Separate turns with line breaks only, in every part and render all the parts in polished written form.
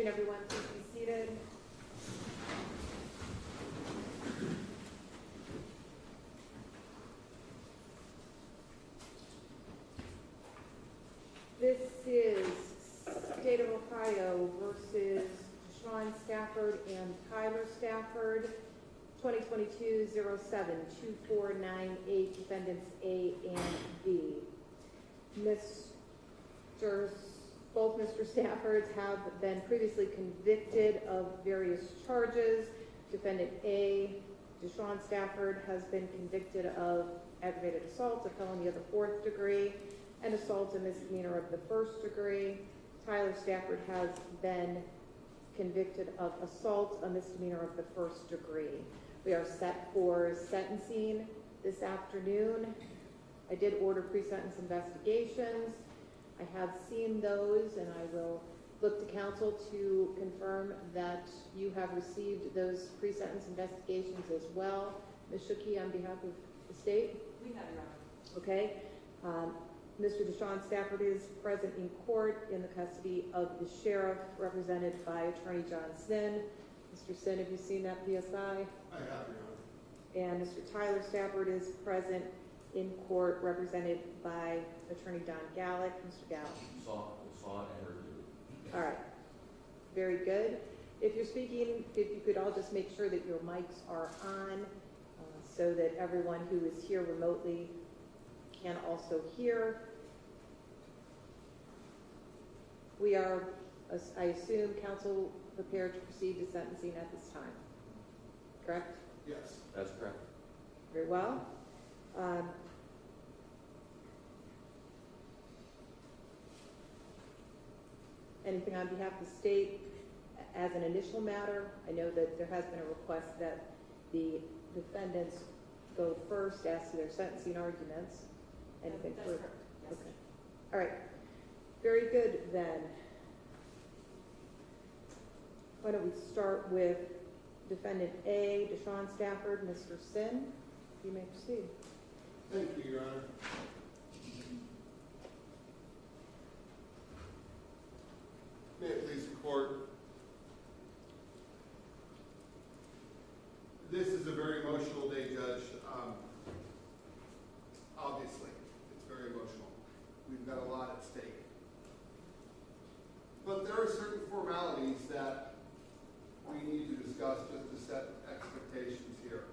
afternoon, everyone. Please be seated. This is State of Ohio versus Deshawn Stafford and Tyler Stafford, 2022-07-2498, defendants A and B. Both Mr. Staffords have been previously convicted of various charges. Defendant A, Deshawn Stafford, has been convicted of aggravated assault, a felony of the 4th degree, and assault, a misdemeanor of the 1st degree. Tyler Stafford has been convicted of assault, a misdemeanor of the 1st degree. We are set for sentencing this afternoon. I did order pre-sentence investigations. I have seen those, and I will look to counsel to confirm that you have received those pre-sentence investigations as well. Ms. Shuki, on behalf of the state?
We have, Your Honor.
Okay. Mr. Deshawn Stafford is present in court in the custody of the sheriff, represented by Attorney John Sin. Mr. Sin, have you seen that PSI?
I have, Your Honor.
And Mr. Tyler Stafford is present in court, represented by Attorney Don Gallick. Mr. Gallick.
Saw and heard you.
All right. Very good. If you're speaking, if you could all just make sure that your mics are on so that everyone who is here remotely can also hear. We are, I assume, counsel prepared to proceed to sentencing at this time. Correct?
Yes.
That's correct.
Very well. Anything on behalf of the state as an initial matter? I know that there has been a request that the defendants go first as to their sentencing arguments. Anything
That's
further?
correct. Yes.
Okay. All right. Very good then. Why don't we start with defendant A, Deshawn Stafford. Mr. Sin, you may proceed.
Thank you, Your Honor. May it please the court. This is a very emotional day, Judge. Obviously, it's very emotional. We've got a lot at stake. But there are certain formalities that we need to discuss just to set expectations here.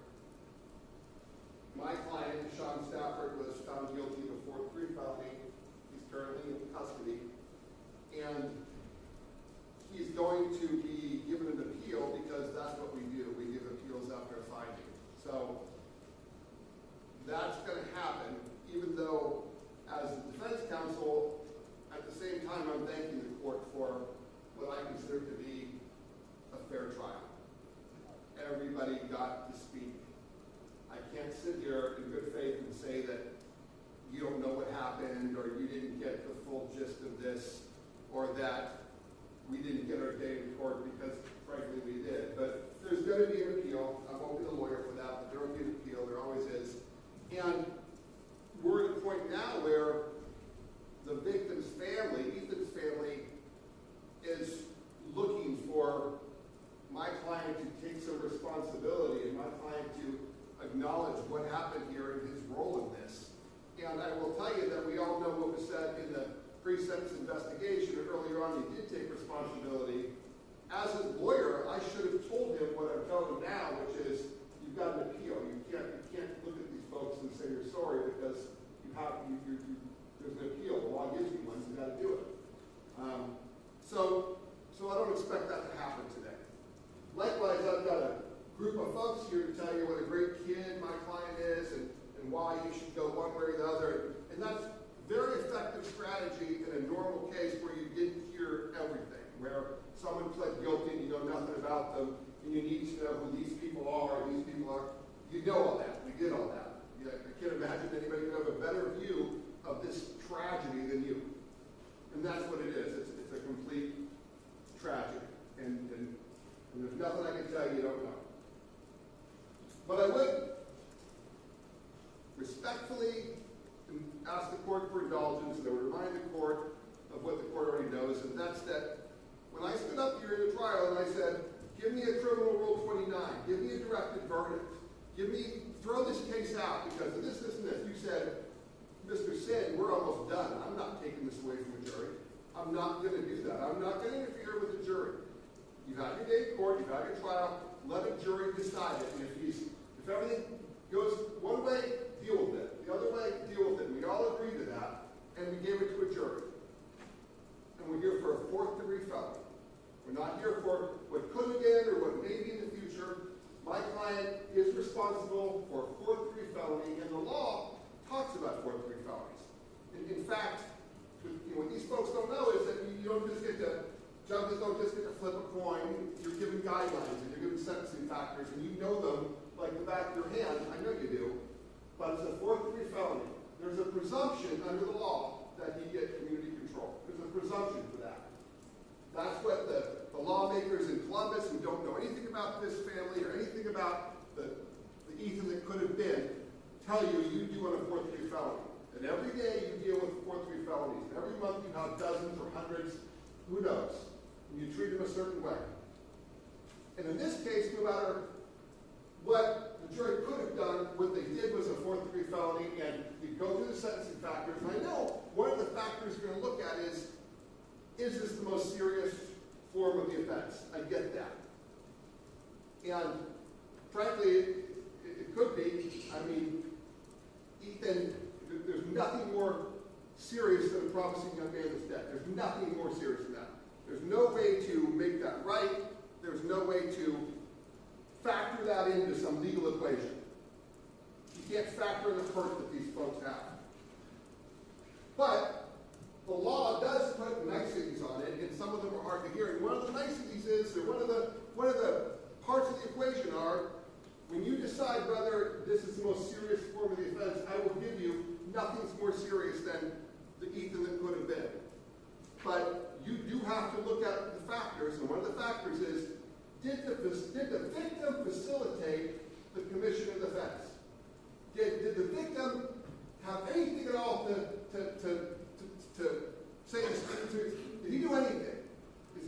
My client, Deshawn Stafford, was found guilty of a 4th-degree felony. He's currently in custody. And he's going to be given an appeal because that's what we do. We give appeals after a finding. So that's going to happen, even though as the defense counsel, at the same time, I'm thanking the court for what I consider to be a fair trial. Everybody got to speak. I can't sit here in good faith and say that you don't know what happened, or you didn't get the full gist of this, or that we didn't get our day in court, because frankly we did. But there's going to be an appeal. I won't be the lawyer for that, but there will be an appeal. There always is. And we're at a point now where the victim's family, Ethan's family, is looking for my client to take some responsibility and my client to acknowledge what happened here and his role in this. And I will tell you that we all know what was said in the pre-sentence investigation. Earlier on, he did take responsibility. As a lawyer, I should have told him what I'm telling him now, which is you've got an appeal. You can't look at these folks and say you're sorry because there's an appeal. The law gives you one, so you've got to do it. So I don't expect that to happen today. Likewise, I've got a group of folks here to tell you what a great kid my client is and why you should go one way or the other. And that's very effective strategy in a normal case where you didn't hear everything, where someone pled guilty and you know nothing about them, and you need to know who these people are, and these people are. You know all that. We did all that. I can't imagine anybody could have a better view of this tragedy than you. And that's what it is. It's a complete tragedy. And there's nothing I can tell you don't know. But I would respectfully ask the court for indulgence, and I would remind the court of what the court already knows, and that's that when I stood stood up here in the trial and I said, give me a criminal rule 29, give me a directed verdict, throw this case out because of this, and this. You said, Mr. Sin, we're almost done. I'm not taking this away from the jury. I'm not going to do that. I'm not going to interfere with the jury. You've had your day in court, you've had your trial, let a jury decide it. And if everything goes one way, deal with it. The other way, deal with it. We all agreed to that, and we gave it to a jury. And we're here for a fourth-degree felony. We're not here for what could have been or what may be in the future. My client is responsible for a fourth-degree felony, and the law talks about fourth-degree felonies. In fact, what these folks don't know is that you don't just get to, judges don't just get to flip a coin. You're given guidelines, and you're given sentencing factors, and you know them like the back of your hand. I know you do. But it's a fourth-degree felony. There's a presumption under the law that you get community control. There's a presumption for that. That's what the lawmakers in Columbus who don't know anything about this family or anything about the Ethan that could have been tell you do on a fourth-degree felony. And every day you deal with fourth-degree felonies. And every month you have dozens or hundreds, who knows, and you treat them a certain way. And in this case, no matter what the jury could have done, what they did was a fourth-degree felony, and you go through the sentencing factors. And I know one of the factors you're going to look at is this the most serious form of the offense? I get that. And frankly, it could be. I mean, Ethan, there's nothing more serious than promising a young man that's dead. There's nothing more serious than that. There's no way to make that right. There's no way to factor that into some legal equation. You can't factor in the hurt that these folks have. But the law does put niceties on it, and some of them are hard to hear. And one of the niceties is, or one of the parts of the equation are, when you decide whether this is the most serious form of the offense, I will give you nothing's more serious than the Ethan that could have been. But you do have to look at the factors, and one of the factors is, did the victim facilitate the commission of the offense? Did the victim have anything at all to say, did he do anything?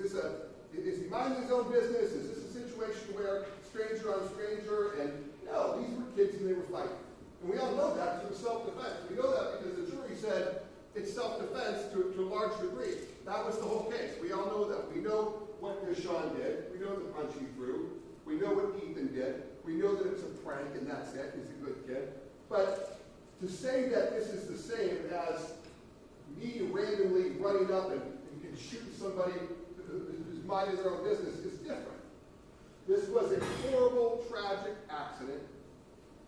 Is he minding his own business? Is this a situation where stranger on stranger? And no, these were kids and they were fighting. And we all know that because it was self-defense. We know that because the jury said it's self-defense to a large degree. That was the whole case. We all know that. We know what Deshawn did. We know the punch he threw. We know what Ethan did. We know that it's a prank and that's it. He's a good kid. But to say that this is the same as me randomly running up and shooting somebody who's minding their own business is different. This was a horrible, tragic accident.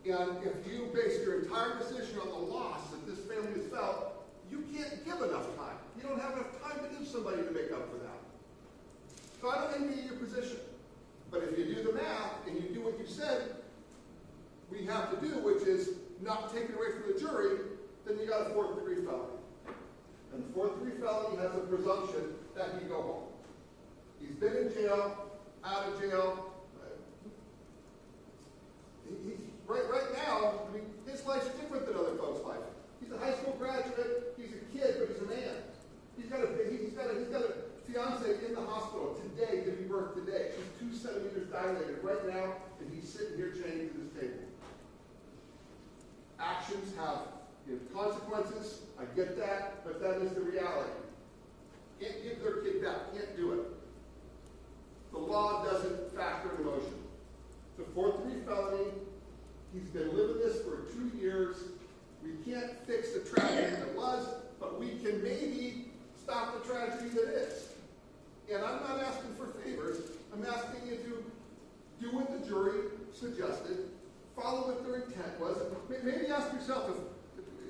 And if you base your entire decision on the loss that this family has felt, you can't give enough time. You don't have enough time to give somebody to make up for that. So I don't envy your position. But if you do the math and you do what you said we have to do, which is not take it away from the jury, then you got a fourth-degree felony. And the fourth-degree felony has a presumption that he go home. He's been in jail, out of jail. Right now, I mean, his life's different than other folks' life. He's a high school graduate. He's a kid, but he's a man. He's got a fiance in the hospital today, giving birth today. She's 2 centimeters dilated right now, and he's sitting here chained to this table. Actions have consequences. I get that, but that is the reality. Can't give their kid back. Can't do it. The law doesn't factor in emotion. It's a fourth-degree felony. He's been living this for 2 years. We can't fix the tragedy that was, but we can maybe stop the tragedy that is. And I'm not asking for favors. I'm asking you to do what the jury suggested, follow what their intent was. Maybe ask yourself if,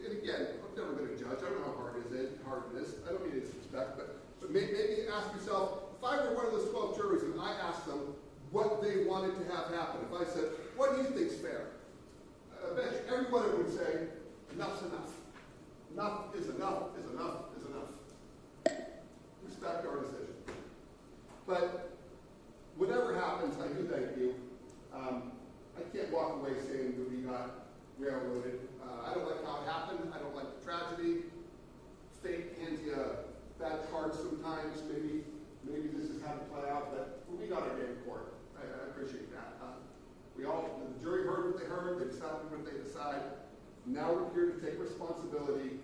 and again, I've never been a judge. I don't know how hard it is. I don't mean to disrespect, but maybe ask yourself, if I were one of those 12 jurors and I asked them what they wanted to have happen, if I said, what do you think's fair? I bet you every one of them would say, enough's enough. Enough is enough is enough is enough. Respect our decision. But whatever happens, I do thank you. I can't walk away saying that we got railroaded. I don't like how it happened. I don't like the tragedy. Fate hands you a bad card sometimes. Maybe this is how to play court, they decide what they decide. Now we're here to take responsibility.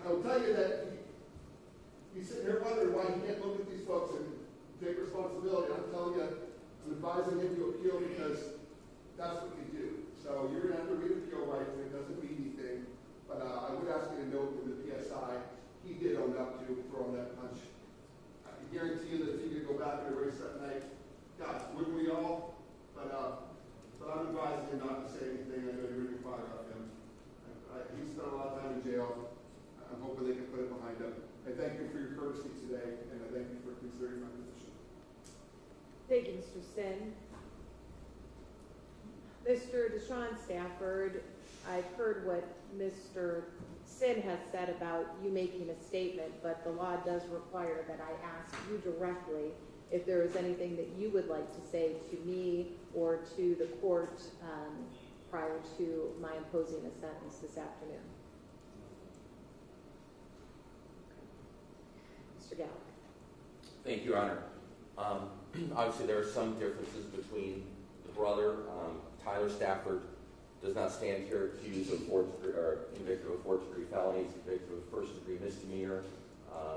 I'll tell you that he's sitting here wondering why he can't look at these folks and take responsibility. I'm telling you, I'm advising him to appeal because that's what we do. So you're going to have to read appeal rights, and it doesn't mean anything. But I would ask you to note in the PSI, he did own up to throwing that punch. I can guarantee you that if he could go back and erase that night, gosh, wouldn't we all? But I'm advising him not to say anything. I know you're really fire of him. He spent a lot of time in jail. I'm hoping they can put it behind him. I thank you for your courtesy today, and I thank you for considering my position.
Thank you, Mr. Sin. Mr. Deshawn Stafford, I've heard what Mr. Sin has said about you making a statement, but the law does require that I ask you directly if there is anything that you would like to say to me or to the court prior to my imposing a sentence this afternoon. Mr. Gallick.
Thank you, Your Honor. Obviously, there are some differences between the brother. Tyler Stafford does not stand here accused of convicted of a fourth-degree felony. He's convicted of a first-degree misdemeanor.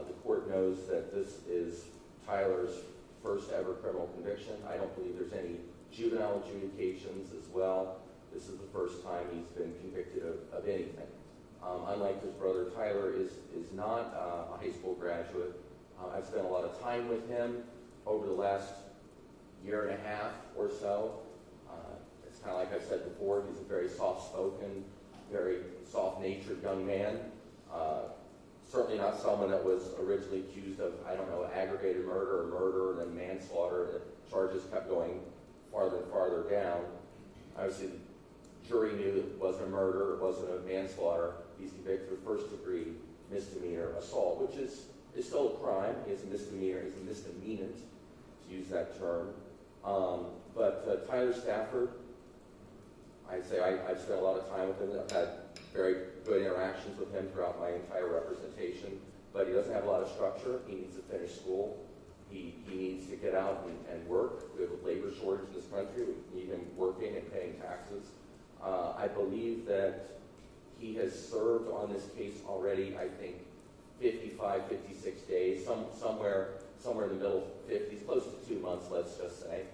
The court knows that this is Tyler's first ever criminal conviction. I don't believe there's any juvenile adjudications as well. This is the first time he's been convicted of anything. Unlike his brother, Tyler is not a high school graduate. I've spent a lot of time with him over the last year and a half or so. It's kind of like I said before, he's a very soft-spoken, very soft-natured young man. Certainly not someone that was originally accused of, aggravated murder or murder and then manslaughter. The charges kept going farther and farther down. Obviously, the jury knew it wasn't a murder, it wasn't a manslaughter. He's convicted of first-degree misdemeanor assault, which is still a crime. It's a misdemeanor. It's a misdemeanant, to use that term. But Tyler Stafford, I'd say I've spent a lot of time with him. I've had very good interactions with him throughout my entire representation, but he doesn't have a lot of structure. He needs to finish school. He needs to get out and work. We have a labor shortage in this country. We need him working and paying taxes. I believe that he has served on this case already, I think, 55, 56 days, somewhere in the middle 50s, close to 2 months, let's just say.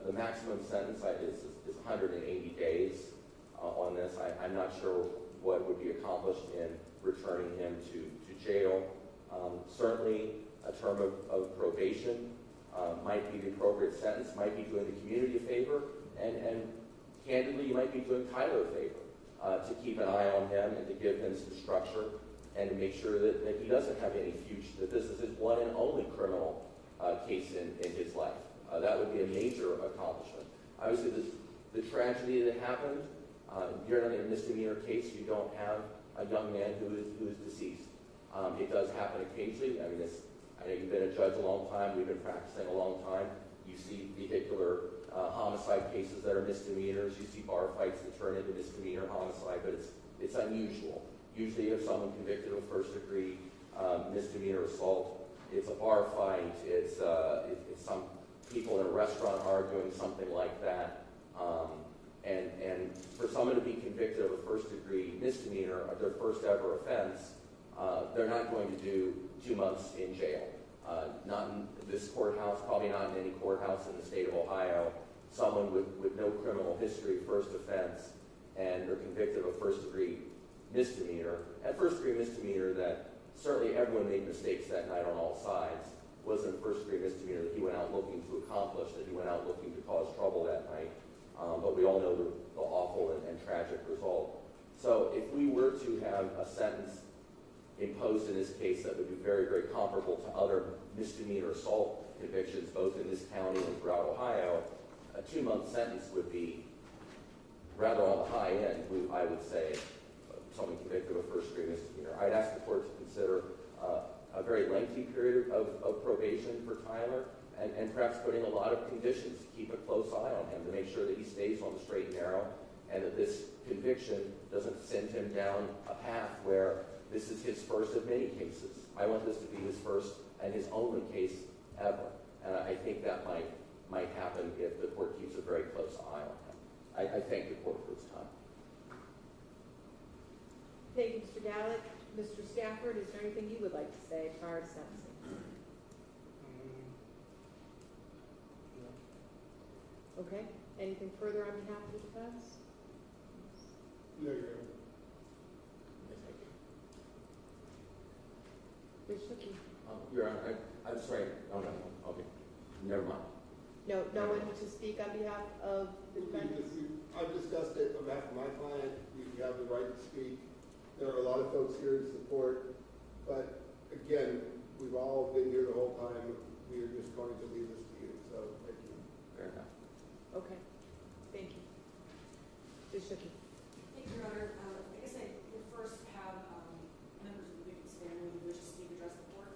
The maximum sentence is 180 days on this. I'm not sure what would be accomplished in returning him to jail. Certainly, a term of probation might be the appropriate sentence, might be doing the community a favor, and candidly, you might be doing Tyler a favor to keep an eye on him and to give him some structure and to make sure that he doesn't have any future, that this is his one and only criminal case in his life. That would be a major accomplishment. Obviously, the tragedy that happened, you're not in a misdemeanor case, you don't have a young man who is deceased. It does happen occasionally. I know you've been a judge a long time, we've been practicing a long time. You see vehicular homicide cases that are misdemeanors, you see bar fights that turn into misdemeanor homicide, but it's unusual. Usually if someone convicted of first-degree misdemeanor assault, it's a bar fight, it's some people in a restaurant arguing, something like that. And for someone to be convicted of a first-degree misdemeanor, their first ever offense, they're not going to do 2 months in jail. Not in this courthouse, probably not in any courthouse in the state of Ohio. Someone with no criminal history, first offense, and they're convicted of a first-degree misdemeanor. And first-degree misdemeanor that certainly everyone made mistakes that night on all sides. Wasn't a first-degree misdemeanor that he went out looking to accomplish, that he went out looking to cause trouble that night. But we all know the awful and tragic result. So if we were to have a sentence imposed in this case that would be very, very comparable to other misdemeanor assault convictions, both in this county and throughout Ohio, a 2-month sentence would be rather on the high end, I would say, someone convicted of a first-degree misdemeanor. I'd ask the court to consider a very lengthy period of probation for Tyler, and perhaps putting a lot of conditions to keep a close eye on him, to make sure that he stays on the straight and narrow, and that this conviction doesn't send him down a path where this is his first of many cases. I want this to be his first and his only case ever. And I think that might happen if the court keeps a very close eye on him. I thank the court for its time.
Thank you, Mr. Gallick. Mr. Stafford, is there anything you would like to say prior to sentencing? Okay, anything further on behalf of the defense?
No, Your Honor.
Ms. Shooky?
Your Honor, I'm sorry. Oh, no. Okay. Never mind.
No one to speak on behalf of the defendant?
I've discussed it on behalf of my client. You have the right to speak. There are a lot of folks here to support, but again, we've all been here the whole time. We are just going to leave this to you, so thank you.
Fair enough.
Okay, thank you. Ms. Shooky?
Thank you, Your Honor. I guess I would first have members of the victim's family who wish to speak address the court.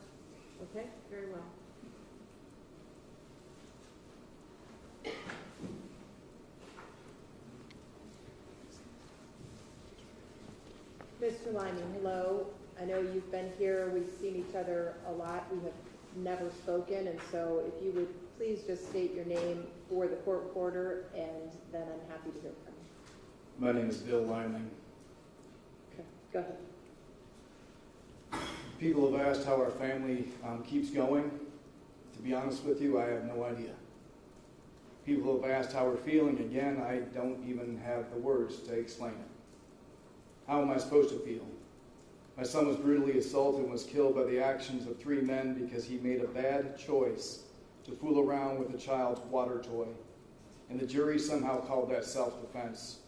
Okay, very well. Mr. Lyman, hello. I know you've been here. We've seen each other a lot. We have never spoken, and so if you would please just state your name for the court reporter, and then I'm happy to hear from you.
My name is Bill Lyman.
Okay, go ahead.
People have asked how our family keeps going. To be honest with you, I have no idea. People have asked how we're feeling. Again, I don't even have the words to explain it. How am I supposed to feel? My son was brutally assaulted and was killed by the actions of 3 men because he made a bad choice to fool around with a child's water toy. And the jury somehow called that self-defense.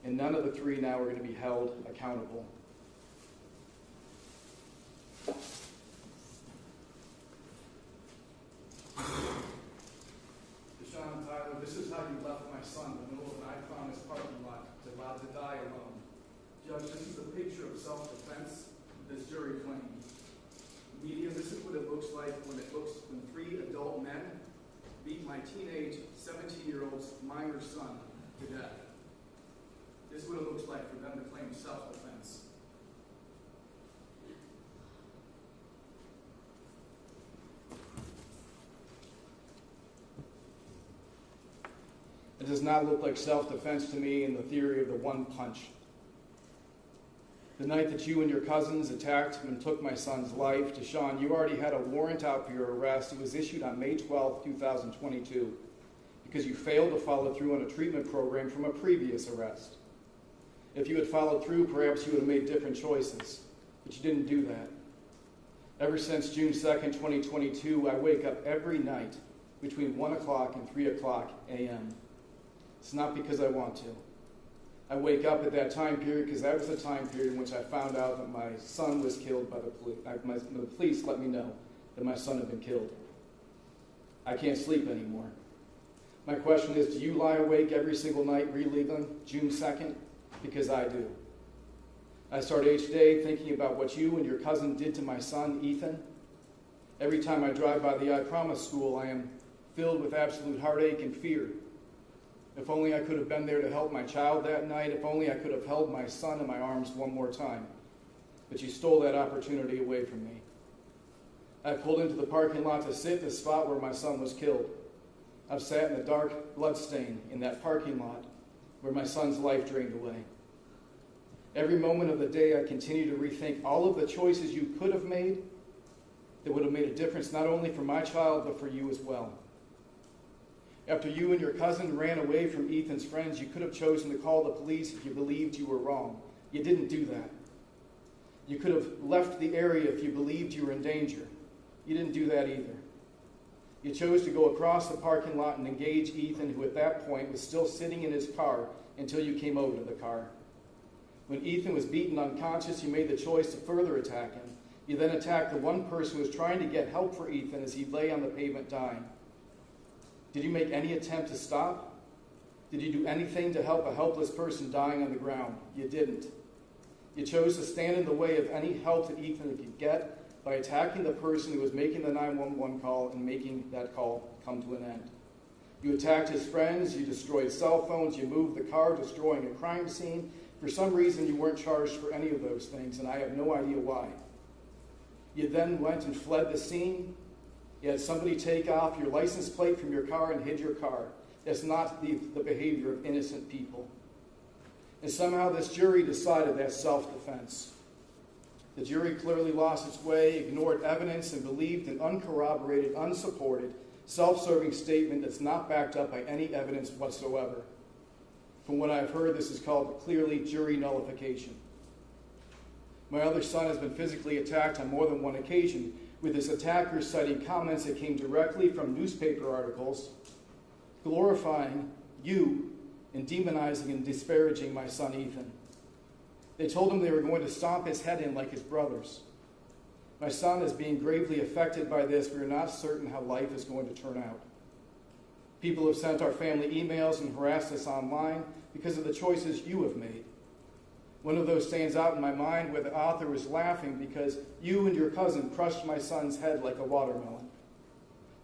And none of the 3 now are going to be held accountable. Deshawn and Tyler, this is how you left my son in the middle of an Akron parking lot, allowed to die alone. Judge, this is a picture of self-defense this jury claimed. Media, this is what it looks like when 3 adult men beat my teenage 17-year-old's minor son to death. This is what it looks like for them to claim self-defense. It does not look like self-defense to me in the theory of the one punch. The night that you and your cousins attacked and took my son's life, Deshawn, you already had a warrant out for your arrest. It was issued on May 12, 2022, because you failed to follow through on a treatment program from a previous arrest. If you had followed through, perhaps you would have made different choices, but you didn't do that. Ever since June 2nd, 2022, I wake up every night between 1 o'clock and 3 o'clock a.m. It's not because I want to. I wake up at that time period because that was the time period in which I found out that my son was killed by the police. The police let me know that my son had been killed. I can't sleep anymore. My question is, do you lie awake every single night reliving June 2nd? Because I do. I start each day thinking about what you and your cousin did to my son, Ethan. Every time I drive by the I Promise school, I am filled with absolute heartache and fear. If only I could have been there to help my child that night. If only I could have held my son in my arms one more time. But you stole that opportunity away from me. I pulled into the parking lot to sit in the spot where my son was killed. I've sat in the dark bloodstain in that parking lot where my son's life drained away. Every moment of the day, I continue to rethink all of the choices you could have made that would have made a difference not only for my child, but for you as well. After you and your cousin ran away from Ethan's friends, you could have chosen to call the police if you believed you were wrong. You didn't do that. You could have left the area if you believed you were in danger. You didn't do that either. You chose to go across the parking lot and engage Ethan, who at that point was still sitting in his car until you came over to the car. When Ethan was beaten unconscious, you made the choice to further attack him. You then attacked the one person who was trying to get help for Ethan as he lay on the pavement dying. Did you make any attempt to stop? Did you do anything to help a helpless person dying on the ground? You didn't. You chose to stand in the way of any help that Ethan could get by attacking the person who was making the 911 call and making that call come to an end. You attacked his friends, you destroyed cell phones, you moved the car, destroying a crime scene. For some reason, you weren't charged for any of those things, and I have no idea why. You then went and fled the scene. You had somebody take off your license plate from your car and hid your car. That's not the behavior of innocent people. And somehow this jury decided that's self-defense. The jury clearly lost its way, ignored evidence, and believed an uncorroborated, unsupported, self-serving statement that's not backed up by any evidence whatsoever. From what I've heard, this is called clearly jury nullification. My other son has been physically attacked on more than one occasion, with his attackers citing comments that came directly from newspaper articles, glorifying you and demonizing and disparaging my son Ethan. They told him they were going to stomp his head in like his brothers. My son is being gravely affected by this. We are not certain how life is going to turn out. People have sent our family emails and harassed us online because of the choices you have made. One of those stands out in my mind where the author was laughing because you and your cousin crushed my son's head like a watermelon.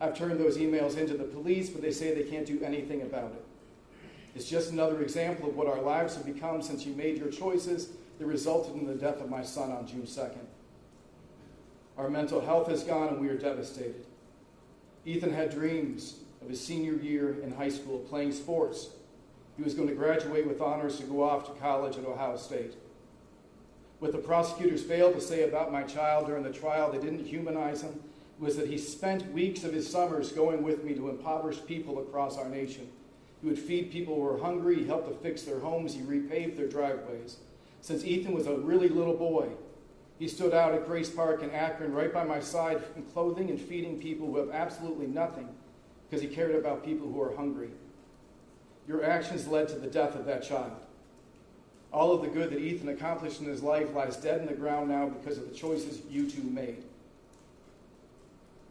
I've turned those emails into the police, but they say they can't do anything about it. It's just another example of what our lives have become since you made your choices that resulted in the death of my son on June 2nd. Our mental health is gone and we are devastated. Ethan had dreams of his senior year in high school playing sports. He was going to graduate with honors to go off to college at Ohio State. What the prosecutors failed to say about my child during the trial, they didn't humanize him, was that he spent weeks of his summers going with me to impoverished people across our nation. He would feed people who were hungry, he helped to fix their homes, he repaved their driveways. Since Ethan was a really little boy, he stood out at Grace Park in Akron right by my side in clothing and feeding people who have absolutely nothing because he cared about people who are hungry. Your actions led to the death of that child. All of the good that Ethan accomplished in his life lies dead in the ground now because of the choices you two made.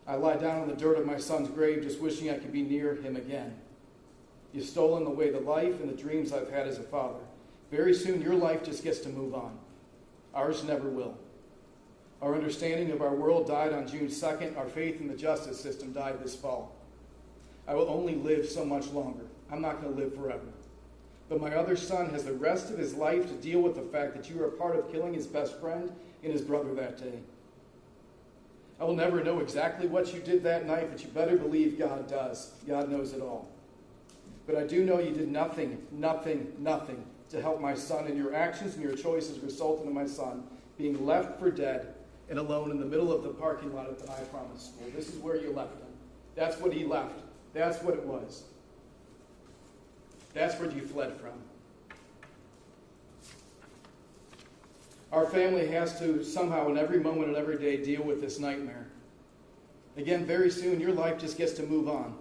I lie down in the dirt of my son's grave just wishing I could be near him again. You've stolen away the life and the dreams I've had as a father. Very soon your life just gets to move on. Ours never will. Our understanding of our world died on June 2nd. Our faith in the justice system died this fall. I will only live so much longer. I'm not going to live forever. But my other son has the rest of his life to deal with the fact that you were a part of killing his best friend and his brother that day. I will never know exactly what you did that night, but you better believe God does. God knows it all. But I do know you did nothing to help my son, and your actions and your choices resulted in my son being left for dead and alone in the middle of the parking lot at the I Promise School. This is where you left him. That's what he left. That's what it was. That's where you fled from. Our family has to somehow in every moment and every day deal with this nightmare. Again, very soon your life just gets to move on.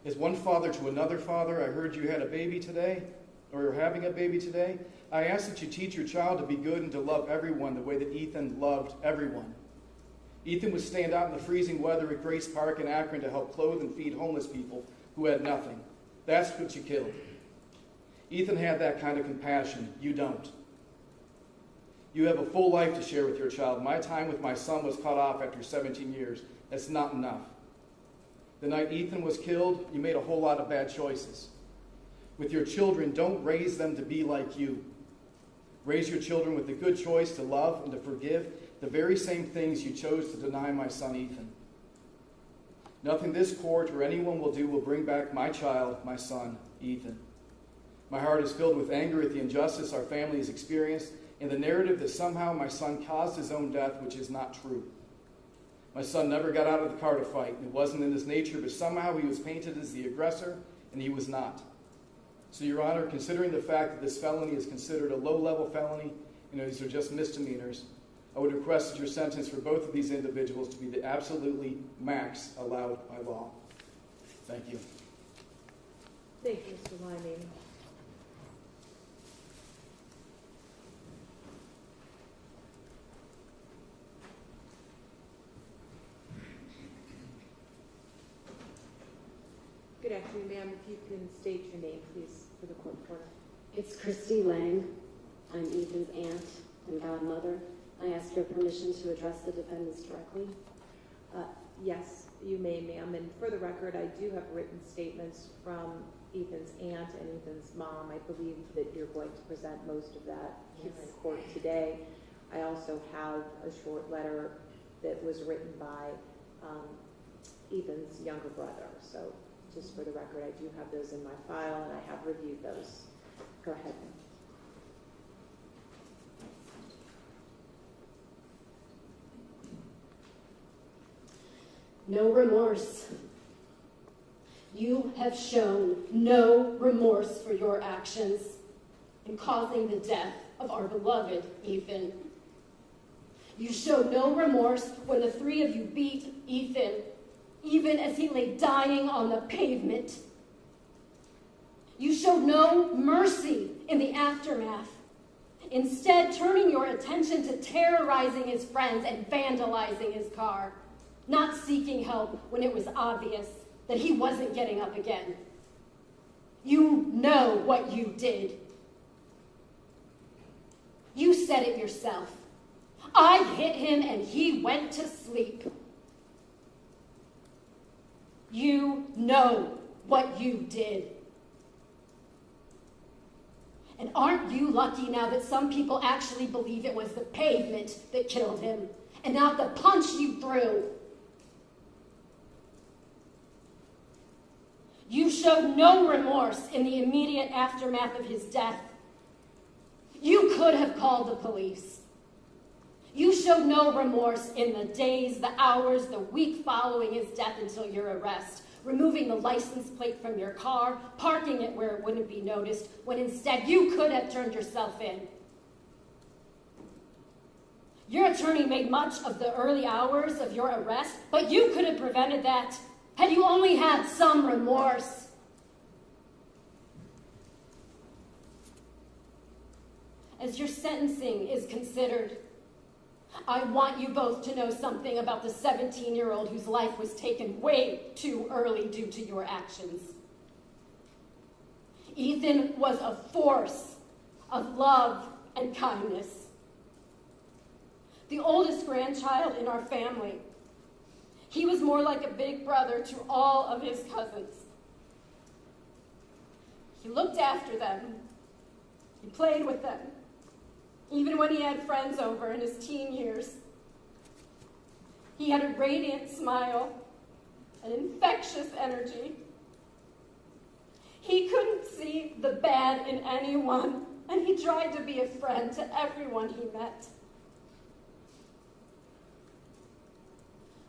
As one father to another father, I heard you had a baby today, or you're having a baby today. I ask that you teach your child to be good and to love everyone the way that Ethan loved everyone. Ethan would stand out in the freezing weather at Grace Park in Akron to help clothe and feed homeless people who had nothing. That's what you killed. Ethan had that kind of compassion. You don't. You have a full life to share with your child. My time with my son was cut off after 17 years. That's not enough. The night Ethan was killed, you made a whole lot of bad choices. With your children, don't raise them to be like you. Raise your children with the good choice to love and to forgive the very same things you chose to deny my son Ethan. Nothing this court or anyone will do will bring back my child, my son, Ethan. My heart is filled with anger at the injustice our family has experienced and the narrative that somehow my son caused his own death, which is not true. My son never got out of the car to fight. It wasn't in his nature, but somehow he was painted as the aggressor, and he was not. So, Your Honor, considering the fact that this felony is considered a low-level felony, these are just misdemeanors, I would request that your sentence for both of these individuals to be the absolutely max allowed by law. Thank you.
Thank you, Mr. Liming. Good afternoon, ma'am. If you can state your name, please, for the court reporter.
It's Christy Lang. I'm Ethan's aunt and godmother. I ask your permission to address the defendants directly.
Yes, you may, ma'am. And for the record, I do have written statements from Ethan's aunt and Ethan's mom. I believe that you're going to present most of that here in court today. I also have a short letter that was written by Ethan's younger brother. So Just for the record, I do have those in my file, and I have reviewed those. Go ahead.
No remorse. You have shown no remorse for your actions in causing the death of our beloved Ethan. You showed no remorse when the three of you beat Ethan, even as he lay dying on the pavement. You showed no mercy in the aftermath, instead turning your attention to terrorizing his friends and vandalizing his car, not seeking help when it was obvious that he wasn't getting up again. You know what you did. You said it yourself. I hit him and he went to sleep. You know what you did. And aren't you lucky now that some people actually believe it was the pavement that killed him and not the punch you threw? You showed no remorse in the immediate aftermath of his death. You could have called the police. You showed no remorse in the days, the hours, the week following his death until your arrest, removing the license plate from your car, parking it where it wouldn't be noticed, when instead you could have turned yourself in. Your attorney made much of the early hours of your arrest, but you could have prevented that had you only had some remorse. As your sentencing is considered, I want you both to know something about the 17-year-old whose life was taken way too early due to your actions. Ethan was a force of love and kindness. The oldest grandchild in our family, he was more like a big brother to all of his cousins. He looked after them. He played with them, even when he had friends over in his teen years. He had a radiant smile, an infectious energy. He couldn't see the bad in anyone, and he tried to be a friend to everyone he met.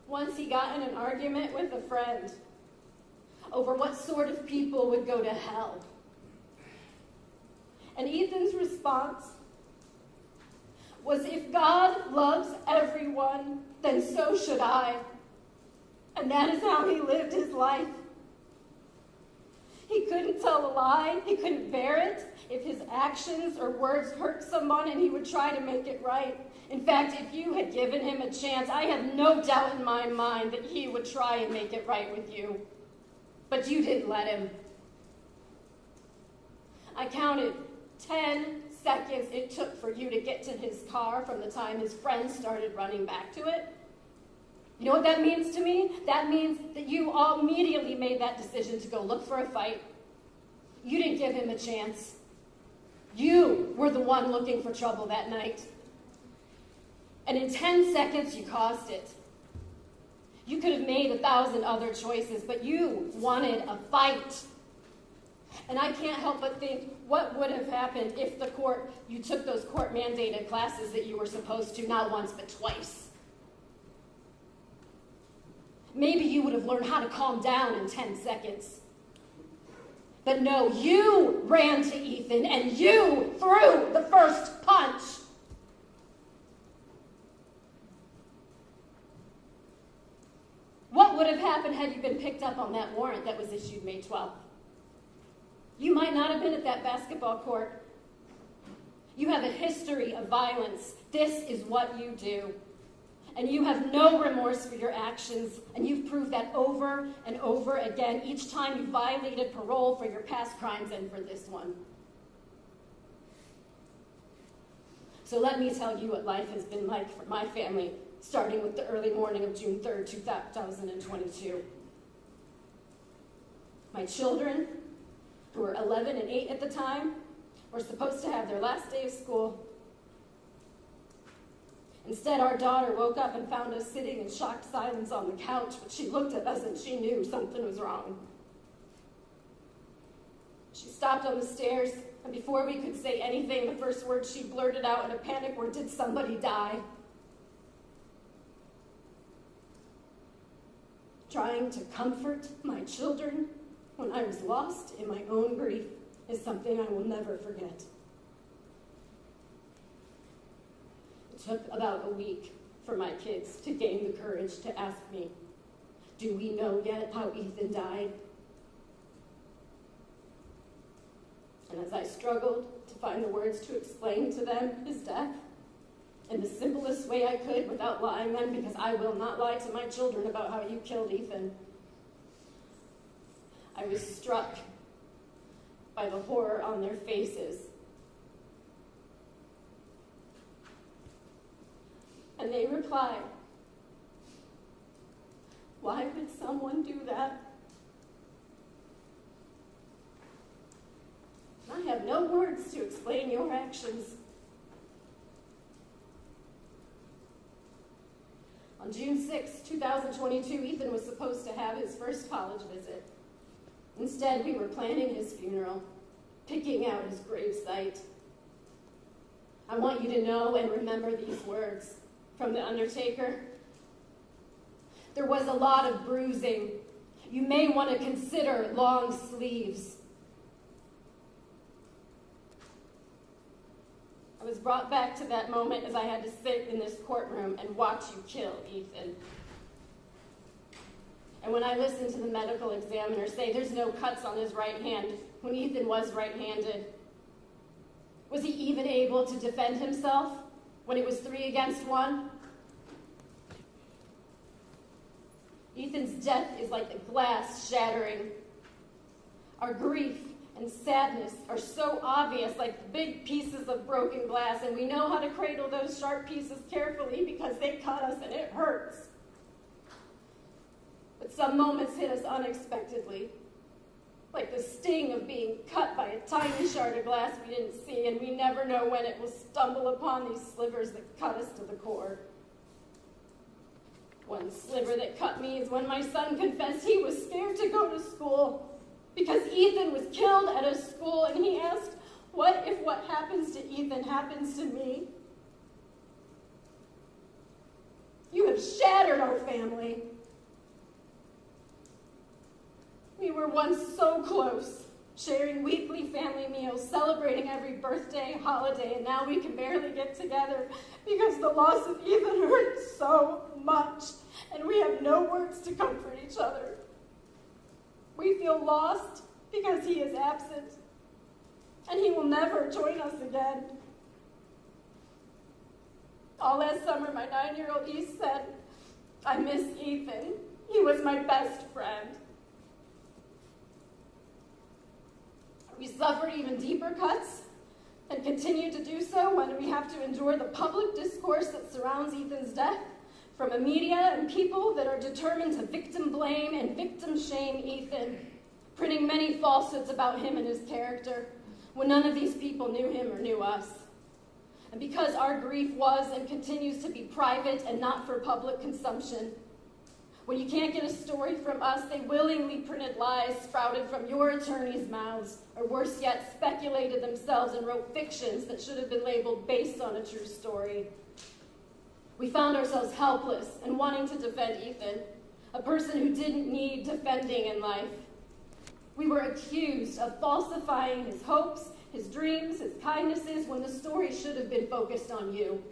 Once he got in an argument with a friend over what sort of people would go to hell. And Ethan's response was, if God loves everyone, then so should I. And that is how he lived his life. He couldn't tell a lie. He couldn't bear it if his actions or words hurt someone, and he would try to make it right. In fact, if you had given him a chance, I have no doubt in my mind that he would try and make it right with you. But you didn't let him. I counted 10 seconds it took for you to get to his car from the time his friends started running back to it. You know what that means to me? That means that you all immediately made that decision to go look for a fight. You didn't give him a chance. You were the one looking for trouble that night. And in 10 seconds, you caused it. You could have made 1,000 other choices, but you wanted a fight. And I can't help but think, what would have happened if you took those court-mandated classes that you were supposed to, not once, but twice? Maybe you would have learned how to calm down in 10 seconds. But no, you ran to Ethan and you threw the first punch. What would have happened had you been picked up on that warrant that was issued May 12th? You might not have been at that basketball court. You have a history of violence. This is what you do. And you have no remorse for your actions, and you've proved that over and over again, each time you violated parole for your past crimes and for this one. So let me tell you what life has been like for my family, starting with the early morning of June 3rd, 2022. My children, who were 11 and 8 at the time, were supposed to have their last day of school. Instead, our daughter woke up and found us sitting in shocked silence on the couch, but she looked at us and she knew something was wrong. stopped on the stairs, and before we could say anything, the first words she blurted out in a panic were, "Did somebody die?" Trying to comfort my children when I was lost in my own grief is something I will never forget. It took about a week for my kids to gain the courage to ask me, "Do we know yet how Ethan died?" And as I struggled to find the words to explain to them his death in the simplest way I could without lying them, because I will not lie to my children about how you killed Ethan, I was struck by the horror on their faces. And they replied, "Why would someone do that?" I have no words to explain your actions. On June 6, 2022, Ethan was supposed to have his first college visit. Instead, we were planning his funeral, picking out his gravesite. I want you to know and remember these words from the undertaker. "There was a lot of bruising. You may want to consider long sleeves." I was brought back to that moment as I had to sit in this courtroom and watch you kill Ethan. And when I listened to the medical examiner say there's no cuts on his right hand, when Ethan was right-handed, was he even able to defend himself when it was 3 against 1? Ethan's death is like the glass shattering. Our grief and sadness are so obvious, like big pieces of broken glass, and we know how to cradle those sharp pieces carefully because they cut us and it hurts. But some moments hit us unexpectedly, like the sting of being cut by a tiny shard of glass we didn't see, and we never know when it will stumble upon these slivers that cut us to the core. One sliver that cut me is when my son confessed he was scared to go to school because Ethan was killed at a school, and he asked, "What if what happens to Ethan happens to me?" You have shattered our family. We were once so close, sharing weekly family meals, celebrating every birthday, holiday, and now we can barely get together because the loss of Ethan hurts so much, and we have no words to comfort each other. We feel lost because he is absent, and he will never join us again. All last summer, my 9-year-old niece said, "I miss Ethan. He was my best friend." We suffered even deeper cuts and continue to do so when we have to endure the public discourse that surrounds Ethan's death from a media and people that are determined to victim blame and victim shame Ethan, printing many falsehoods about him and his character when none of these people knew him or knew us. And because our grief was and continues to be private and not for public consumption, when you can't get a story from us, they willingly printed lies sprouted from your attorneys' mouths, or worse yet, speculated themselves and wrote fictions that should have been labeled based on a true story. We found ourselves helpless and wanting to defend Ethan, a person who didn't need defending in life. We were accused of falsifying his hopes, his dreams, his kindnesses, when the story should have been focused on you.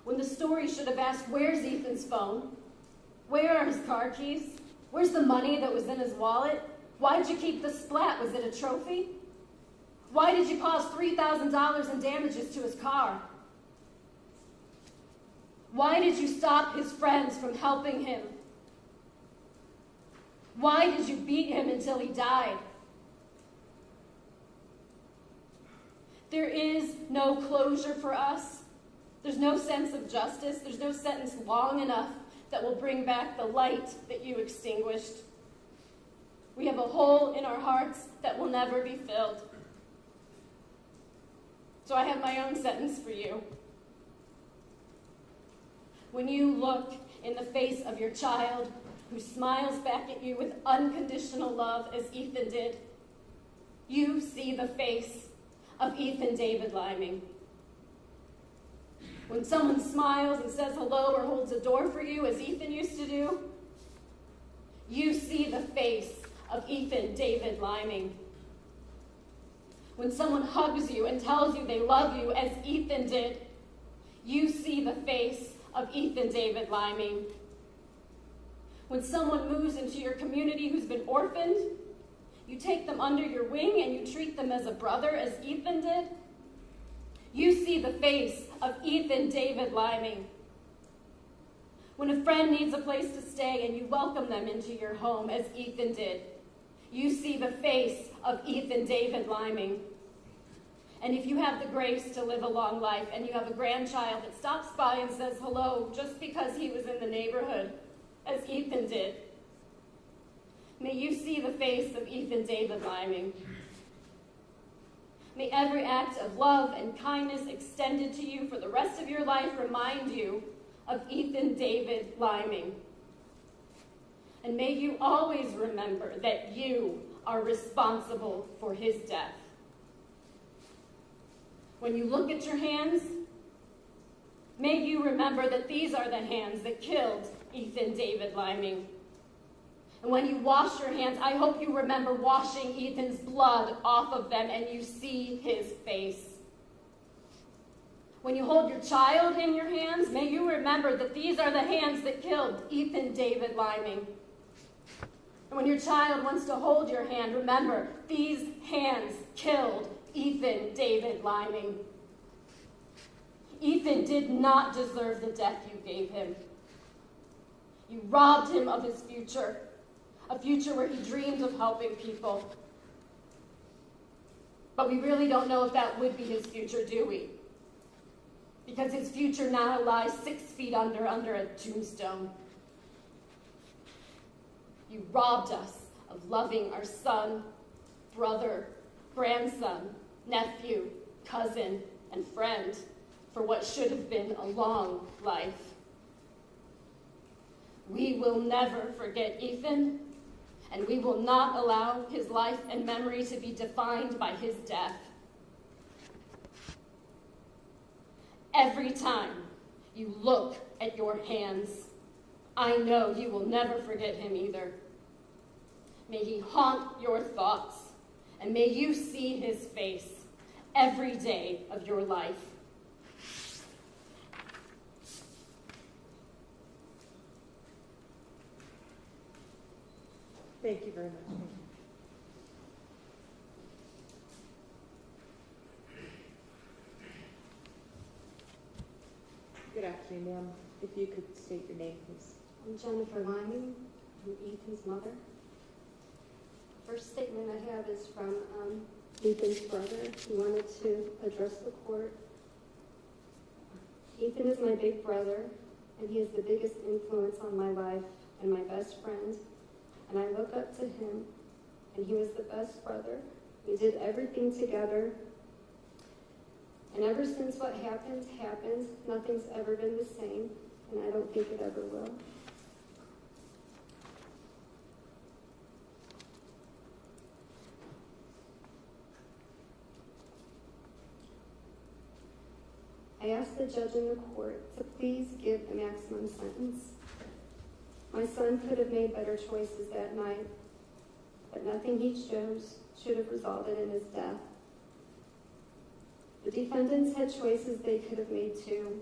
When the story should have asked, "Where's Ethan's phone? Where are his car keys? Where's the money that was in his wallet? Why'd you keep the splat? Was it a trophy? Why did you cause $3,000 in damages to his car? Why did you stop his friends from helping him? Why did you beat him until he died?" There is no closure for us. There's no sense of justice. There's no sentence long enough that will bring back the light that you extinguished. We have a hole in our hearts that will never be filled. So I have my own sentence for you. When you look in the face of your child who smiles back at you with unconditional love as Ethan did, you see the face of Ethan David Liming. When someone smiles and says hello or holds a door for you, as Ethan used to do, you see the face of Ethan David Liming. When someone hugs you and tells you they love you, as Ethan did, you see the face of Ethan David Liming. When someone moves into your community who's been orphaned, you take them under your wing and you treat them as a brother, as Ethan did. You see the face of Ethan David Liming. When a friend needs a place to stay and you welcome them into your home, as Ethan did, you see the face of Ethan David Liming. And if you have the grace to live a long life and you have a grandchild that stops by and says hello just because he was in the neighborhood, as Ethan did, may you see the face of Ethan David Liming. May every act of love and kindness extended to you for the rest of your life remind you of Ethan David Liming. And may you always remember that you are responsible for his death. When you look at your hands, may you remember that these are the hands that killed Ethan David Liming. And when you wash your hands, I hope you remember washing Ethan's blood off of them and you see his face. When you hold your child in your hands, may you remember that these are the hands that killed Ethan David Liming. And when your child wants to hold your hand, remember, these hands killed Ethan David Liming. Ethan did not deserve the death you gave him. You robbed him of his future, a future where he dreamed of helping people. But we really don't know if that would be his future, do we? Because his future now lies 6 feet under a tombstone. You robbed us of loving our son, brother, grandson, nephew, cousin, and friend for what should have been a long life. We will never forget Ethan, and we will not allow his life and memory to be defined by his death. Every time you look at your hands, I know you will never forget him either. May he haunt your thoughts, and may you see his face every day of your life.
Thank you very much. Good afternoon, ma'am. If you could state your name, please.
I'm Jennifer Liming. I'm Ethan's mother. First statement I have is from Ethan's brother. He wanted to address the court. Ethan is my big brother, and he is the biggest influence on my life and my best friend. And I look up to him, and he was the best brother. We did everything together. And ever since what happened, nothing's ever been the same, and I don't think it ever will. I asked the judge in the court to please give a maximum sentence. My son could have made better choices that night, but nothing he chose should have resulted in his death. The defendants had choices they could have made too.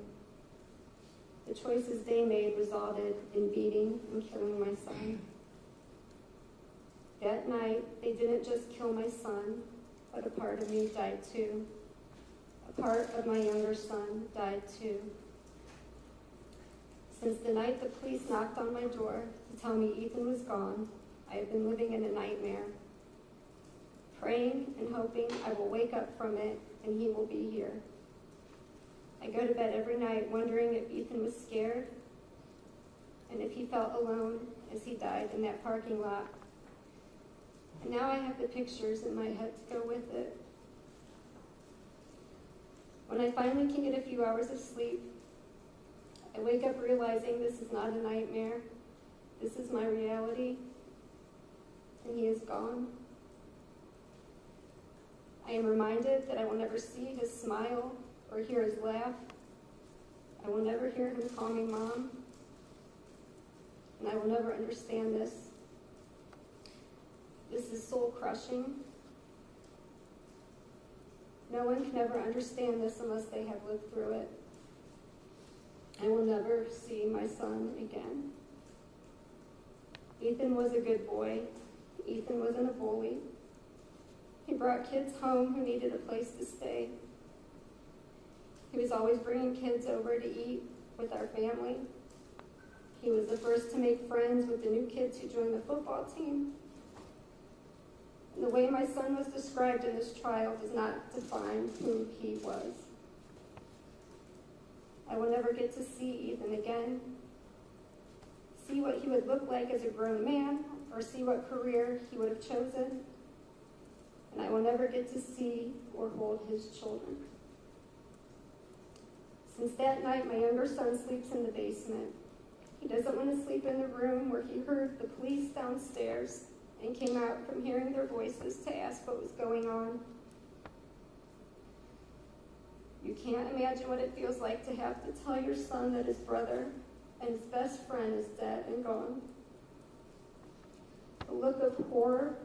The choices they made resulted in beating and killing my son. That night, they didn't just kill my son, but a part of me died too. A part of my younger son died too. Since the night the police knocked on my door to tell me Ethan was gone, I have been living in a nightmare, praying and hoping I will wake up from it and he will be here. I go to bed every night wondering if Ethan was scared and if he felt alone as he died in that parking lot. And now I have the pictures in my head to go with it. When I finally can get a few hours of sleep, I wake up realizing this is not a nightmare. This is my reality, and he is gone. I am reminded that I will never see his smile or hear his laugh. I will never hear him call me Mom, and I will never understand this. This is soul-crushing. No one can ever understand this unless they have lived through it. I will never see my son again. Ethan was a good boy. Ethan wasn't a bully. He brought kids home who needed a place to stay. He was always bringing kids over to eat with our family. He was the first to make friends with the new kids who joined the football team. And the way my son was described in this trial does not define who he was. I will never get to see Ethan again, see what he would look like as a grown man, or see what career he would have chosen. And I will never get to see or hold his children. Since that night, my younger son sleeps in the basement. He doesn't want to sleep in the room where he heard the police downstairs and came out from hearing their voices to ask what was going on. You can't imagine what it feels like to have to tell your son that his brother and his best friend is dead and gone. The look of horror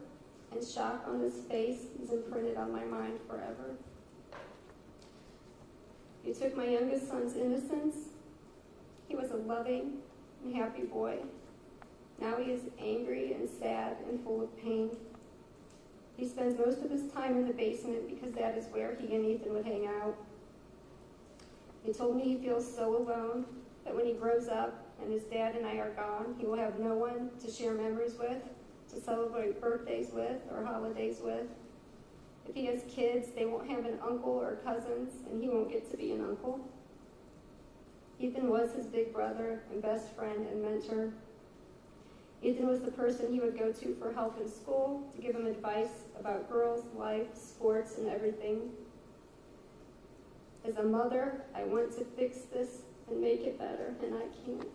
and shock on his face is imprinted on my mind forever. You took my youngest son's innocence. He was a loving and happy boy. Now he is angry and sad and full of pain. He spends most of his time in the basement because that is where he and Ethan would hang out. He told me he feels so alone that when he grows up and his dad and I are gone, he will have no one to share memories with, to celebrate birthdays with, or holidays with. If he has kids, they won't have an uncle or cousins, and he won't get to be an uncle. Ethan was his big brother and best friend and mentor. Ethan was the person he would go to for help in school, to give him advice about girls, life, sports, and everything. As a mother, I want to fix this and make it better, and I can't.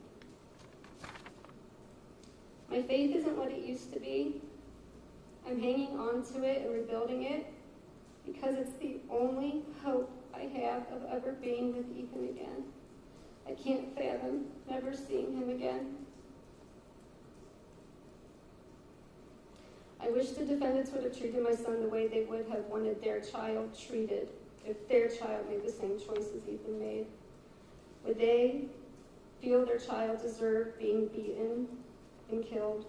My faith isn't what it used to be. I'm hanging on to it and rebuilding it because it's the only hope I have of ever being with Ethan again. I can't fathom never seeing him again. I wish the defendants would have treated my son the way they would have wanted their child treated if their child made the same choices Ethan made. Would they feel their child deserved being beaten and killed?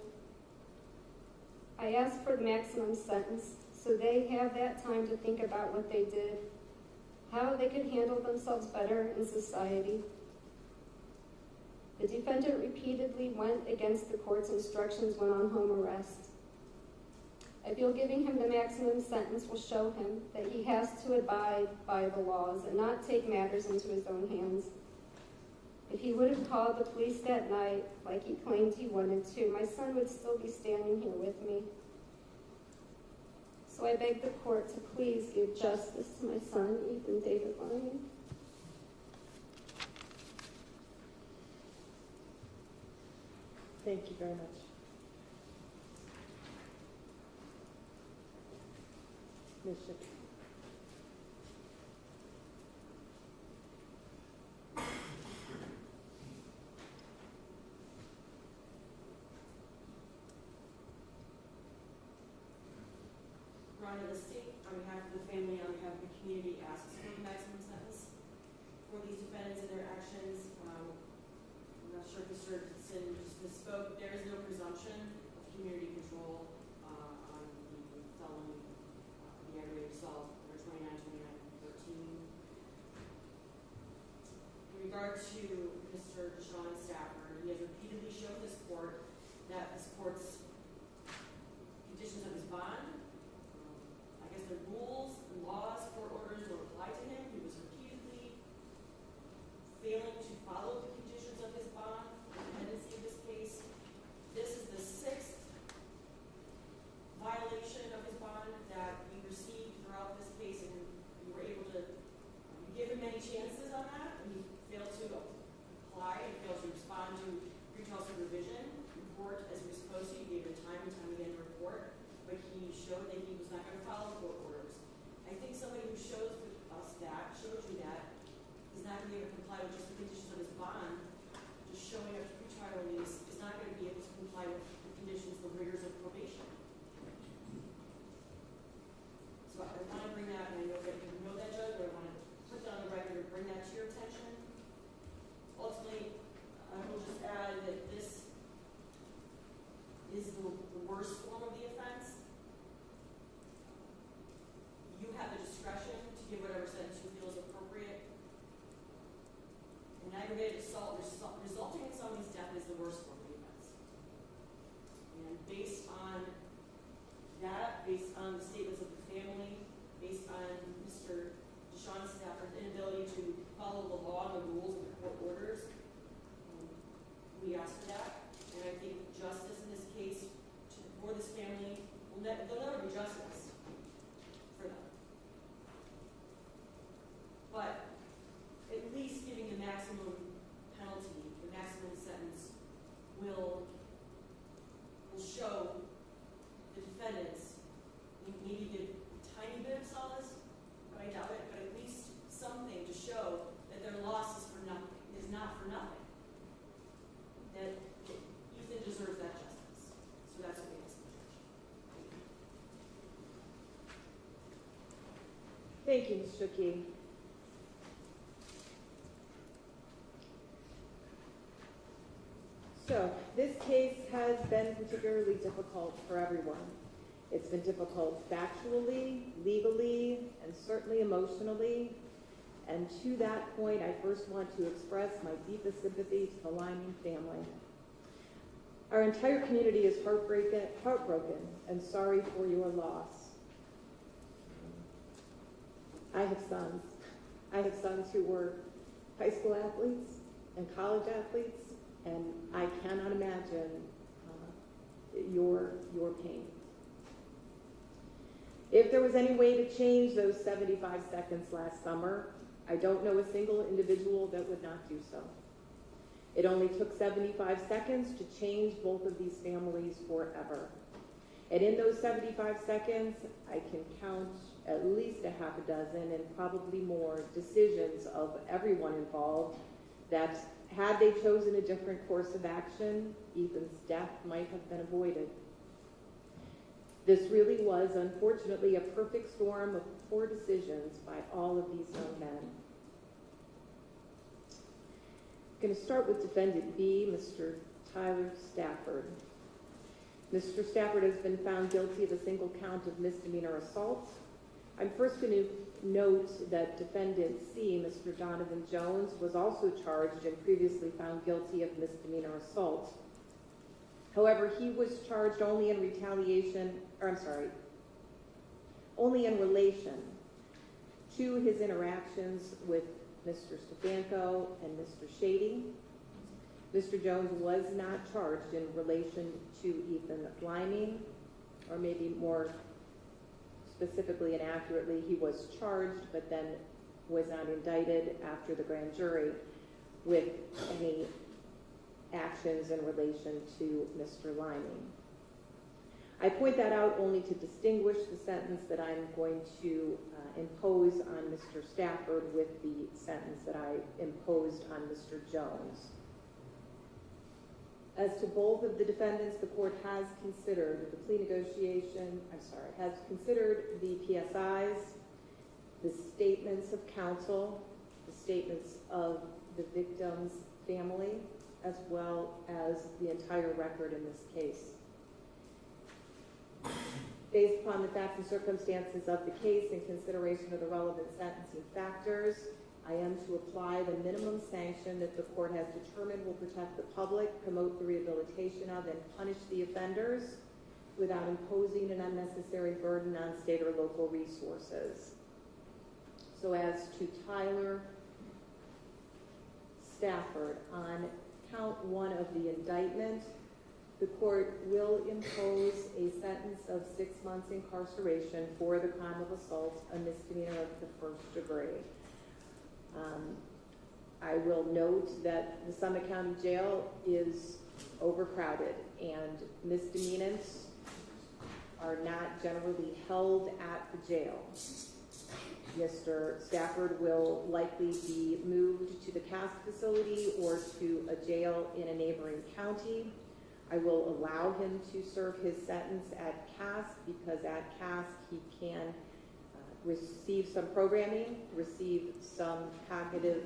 I ask for the maximum sentence so they have that time to think about what they did, how they could handle themselves better in society. The defendant repeatedly went against the court's instructions when on home arrest. I feel giving him the maximum sentence will show him that he has to abide by the laws and not take matters into his own hands. If he would have called the police that night, like he claimed he wanted to, my son would still be standing here with me. So I beg the court to please give justice to my son, Ethan David Lyman.
Thank you very much. Ms. Shipp.
Ron of the state, on behalf of the family, on behalf of the community, asks for the maximum sentence for these defendants and their actions. I'm not sure if Mr. Dixon just misspoke. There is no presumption of community control on the felony, the aggravated assault under 29-29-13. In regard to Mr. Deshawn Stafford, he has repeatedly shown this court that this court's conditions of his bond, the rules and laws, court orders don't apply to him. He was repeatedly failing to follow the conditions of his bond, the pendency of this case. This is the 6th violation of his bond that we received throughout this case, and we were able to give him many chances on that, and he failed to apply and failed to
Thank you, Ms. Shuki. So, this case has been particularly difficult for everyone. It's been difficult factually, legally, and certainly emotionally. And to that point, I first want to express my deepest sympathy to the Lyman family. Our entire community is heartbroken and sorry for your loss. I have sons. I have sons who were high school athletes and college athletes, and I cannot imagine your pain. If there was any way to change those 75 seconds last summer, I don't know a single individual that would not do so. It only took 75 seconds to change both of these families forever. And in those 75 seconds, I can count at least a half a dozen and probably more decisions of everyone involved that, had they chosen a different course of action, Ethan's death might have been avoided. This really was, unfortunately, a perfect storm of poor decisions by all of these young men. I'm going to start with defendant B, Mr. Tyler Stafford. Mr. Stafford has been found guilty of a single count of misdemeanor assault. I'm first going to note that defendant C, Mr. Donovan Jones, was also charged and previously found guilty of misdemeanor assault. However, he was charged only in relation to his interactions with Mr. Stefanko and Mr. Shady. Mr. Jones was not charged in relation to Ethan Lyman, or maybe more specifically and accurately, he was charged but then was not indicted after the grand jury with any actions in relation to Mr. Lyman. I point that out only to distinguish the sentence that I'm going to impose on Mr. Stafford with the sentence that I imposed on Mr. Jones. As to both of the defendants, the court has considered the plea negotiation, has considered the PSIs, the statements of counsel, the statements of the victim's family, as well as the entire record in this case. Based upon the facts and circumstances of the case and consideration of the relevant sentencing factors, I am to apply the minimum sanction that the court has determined will protect the public, promote the rehabilitation of, and punish the offenders without imposing an unnecessary burden on state or local resources. So as to Tyler Stafford, on count 1 of the indictment, the court will impose a sentence of 6 months incarceration for the crime of assault, a misdemeanor of the first degree. I will note that the Summit County Jail is overcrowded, and misdemeanants are not generally held at the jail. Mr. Stafford will likely be moved to the CAST facility or to a jail in a neighboring county. I will allow him to serve his sentence at CAST because at CAST he can receive some programming, receive some cognitive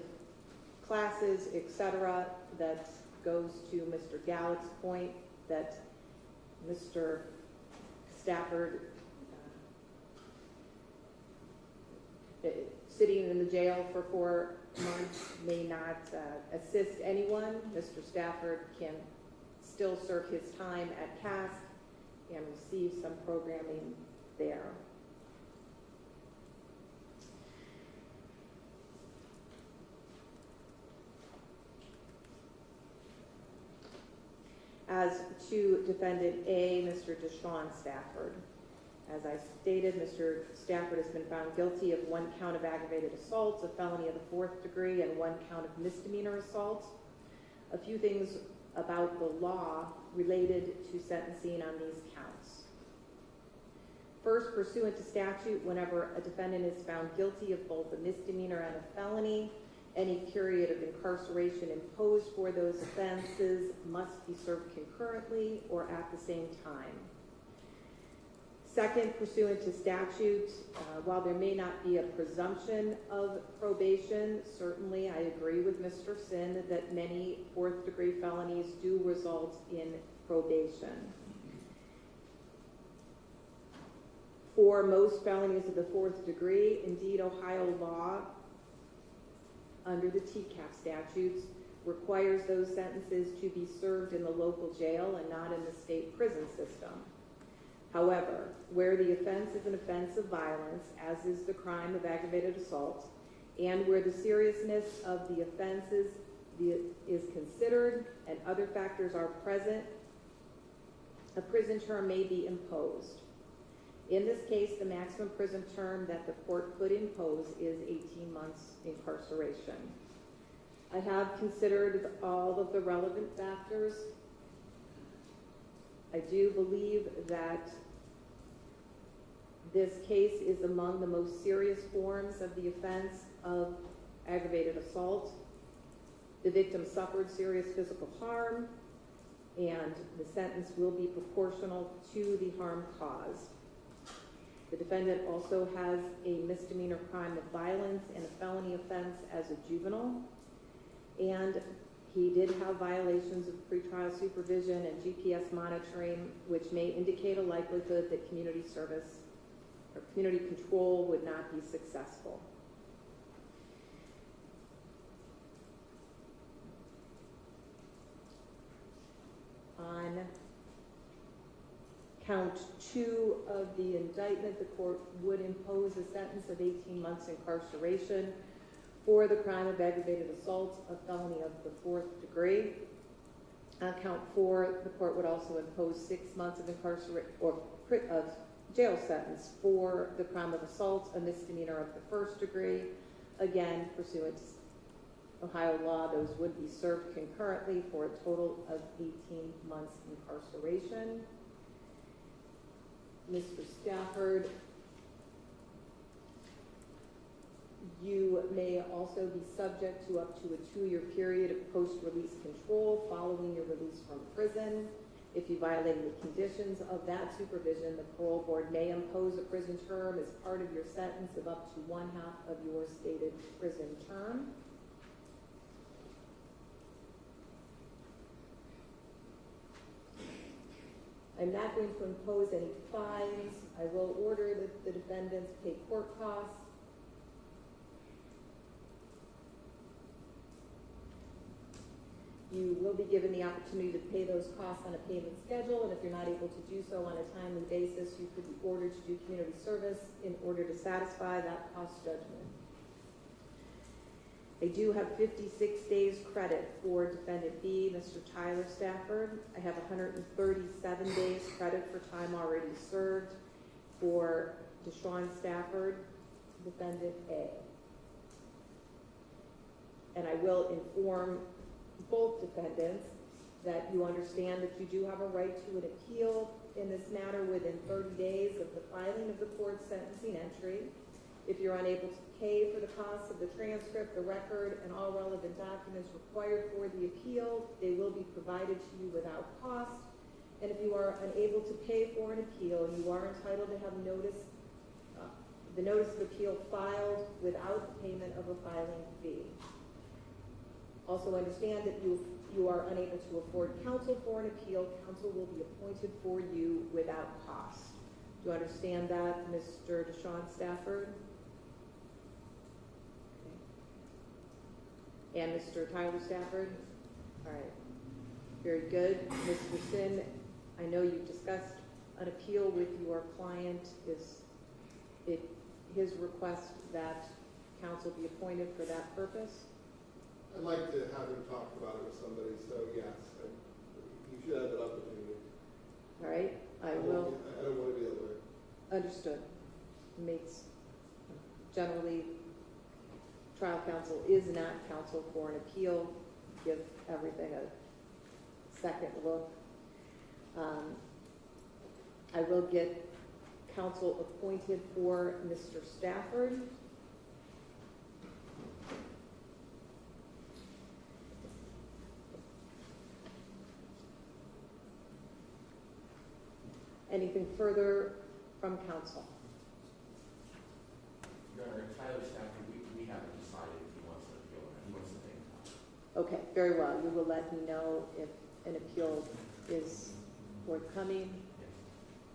classes, etc., that goes to Mr. Gallick's point that Mr. Stafford sitting in the jail for 4 months may not assist anyone. Mr. Stafford can still serve his time at CAST and receive some programming there. As to defendant A, Mr. Deshawn Stafford, as I stated, Mr. Stafford has been found guilty of 1 count of aggravated assault, a felony of the 4th degree, and 1 count of misdemeanor assault. A few things about the law related to sentencing on these counts. First, pursuant to statute, whenever a defendant is found guilty of both a misdemeanor and a felony, any period of incarceration imposed for those offenses must be served concurrently or at the same time. Second, pursuant to statute, while there may not be a presumption of probation, certainly I agree with Mr. Sin that many fourth-degree felonies do result in probation. For most felonies of the fourth degree, indeed, Ohio law, under the TCAP statutes, requires those sentences to be served in the local jail and not in the state prison system. However, where the offense is an offense of violence, as is the crime of aggravated assault, and where the seriousness of the offenses is considered and other factors are present, a prison term may be imposed. In this case, the maximum prison term that the court could impose is 18 months incarceration. I have considered all of the relevant factors. I do believe that this case is among the most serious forms of the offense of aggravated assault. The victim suffered serious physical harm, and the sentence will be proportional to the harm caused. The defendant also has a misdemeanor crime of violence and a felony offense as a juvenile, and he did have violations of pretrial supervision and GPS monitoring, which may indicate a likelihood that community service or community control would not be successful. On count 2 of the indictment, the court would impose a sentence of 18 months incarceration for the crime of aggravated assault, a felony of the fourth degree. On count 4, the court would also impose 6 months of of jail sentence for the crime of assault, a misdemeanor of the first degree. Again, pursuant to Ohio law, those would be served concurrently for a total of 18 months incarceration. Mr. Stafford, you may also be subject to up to a 2-year period of post-release control following your release from prison. If you violate the conditions of that supervision, the parole board may impose a prison term as part of your sentence of up to 1/2 of your stated prison term. I'm not going to impose any fines. I will order that the defendants pay court costs. You will be given the opportunity to pay those costs on a payment schedule, and if you're not able to do so on a timely basis, you could be ordered to do community service in order to satisfy that cost judgment. I do have 56 days credit for defendant B, Mr. Tyler Stafford. I have 137 days credit for time already served for Deshawn Stafford, defendant A. And I will inform both defendants that you understand that you do have a right to an appeal in this matter within 30 days of the filing of the court's sentencing entry. If you're unable to pay for the costs of the transcript, the record, and all relevant documents required for the appeal, they will be provided to you without cost. And if you are unable to pay for an appeal, you are entitled to have the notice of appeal filed without the payment of a filing fee. Also understand that you are unable to afford counsel for an appeal. Counsel will be appointed for you without cost. Do you understand that, Mr. Deshawn Stafford? Okay. And Mr. Tyler Stafford? All right. Very good. Mr. Sin, I know you've discussed an appeal with your client. Is it his request that counsel be appointed for that purpose?
I'd like to have him talk about it with somebody, so yes, you should have that opportunity.
All right, I
don't
will.
I don't want to be that way.
Understood. Generally, trial counsel is not counsel for an appeal. Give everything a second look. I will get counsel appointed for Mr. Stafford. Anything further from council?
Your Honor, Tyler Stafford, we haven't decided if he wants an appeal or not. He wants to think.
Okay, very well. You will let me know if an appeal is forthcoming.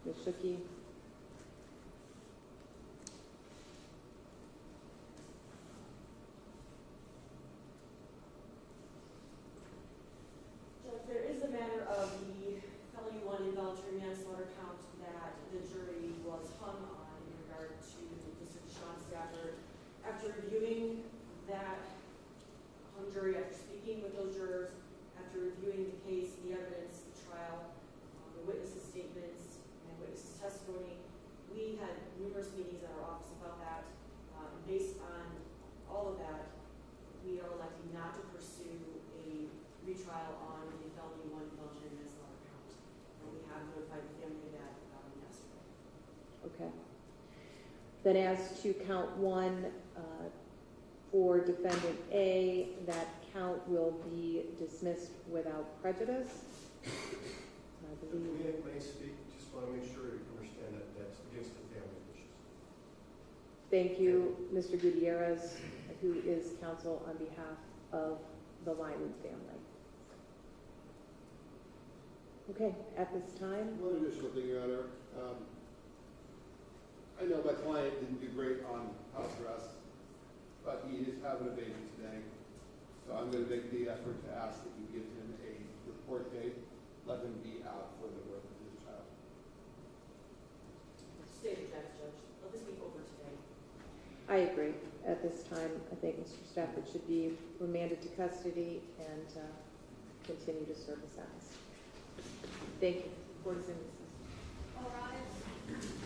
Ms. Shuki?
Judge, there is a matter of the felony one involuntary manslaughter count that the jury was hung on in regard to Mr. Deshawn Stafford. After reviewing that hung jury, after speaking with those jurors, after reviewing the case, the evidence, the trial, the witnesses' statements, and witnesses' testimony, we had numerous meetings at our office about that. And based on all of that, we are electing not to pursue a retrial on the felony one involuntary manslaughter count. And we have notified the family of that yesterday.
Okay. Then as to count one, for defendant A, that count will be dismissed without prejudice. I believe.
May I speak? Just want to make sure you understand that that's against the family wishes.
Thank you, Mr. Gutierrez, who is counsel on behalf of the Lyman family. Okay, at this time,
One additional thing, Your Honor. I know my client didn't do great on house arrest, but he is having a baby today. So I'm going to make the effort to ask that you give him a report date, let him be out for the birth of his child.
Stay the judge. Let this be over today.
I agree. At this time, I think Mr. Stafford should be remanded to custody and continue to serve the sentence. Thank you. Court is in recess.
All rise.